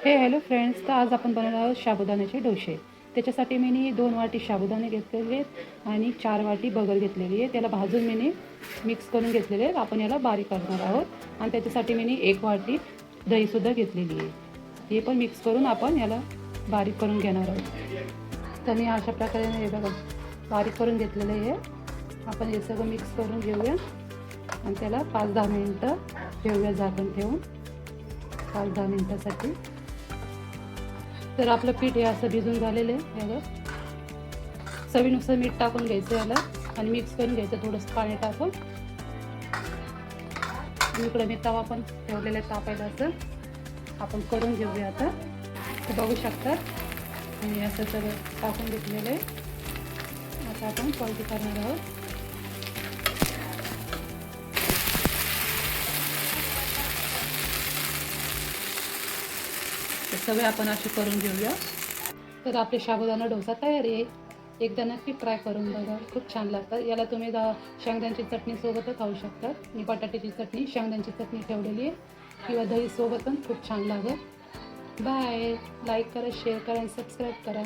Hello friends, तर आज आपण बनवणार आहोत साबुदाण्याचे डोसे. त्याच्यासाठी मी 2 वाटी साबुदाणे घेतलेले आहेत आणि 4 वाटी बगर घेतलेली आहे. त्याला भाजून मी मिक्स करून घेतलेले आहेत. आपण याला बारीक करणार आहोत आणि त्याच्यासाठी मी 1 वाटी दहीसुद्धा घेतलेली आहे. हे पण मिक्स करून आपण याला बारीक करून घेणार आहोत. तर मी अशा प्रकारे हे बघा बारीक करून घेतलेलं आहे. आपण हे सगळं मिक्स करून घेऊया आणि त्याला 5-10 मिनिटं ठेवूया झाकण ठेवून, 5-10 मिनिटासाठी. तर आपलं पीठ हे असं भिजून झालेलं आहे. याला चवीनुसार मीठ टाकून घ्यायचं याला आणि मिक्स करून घ्यायचं थोडंसं पाणी टाकून. इकडे मी तवा पण ठेवलेला आहे तापायला. असं आपण करून घेऊया आता. तर बघू शकता मी असं सगळं टाकून घेतलेलं आहे. आता आपण पलटी करणार आहोत. सगळे आपण असे करून घेऊया. तर आपले साबुदाणा डोसा तयार आहे. एकदा नक्की ट्राय करून बघा, खूप छान लागतात. याला तुम्ही शेंगदाण्याची चटणीसोबतच खाऊ शकता. मी बटाट्याची चटणी, शेंगदाण्याची चटणी ठेवलेली आहे किंवा दहीसोबत पण खूप छान लागेल. बाय. लाईक करा, शेअर करा आणि सबस्क्राईब करा.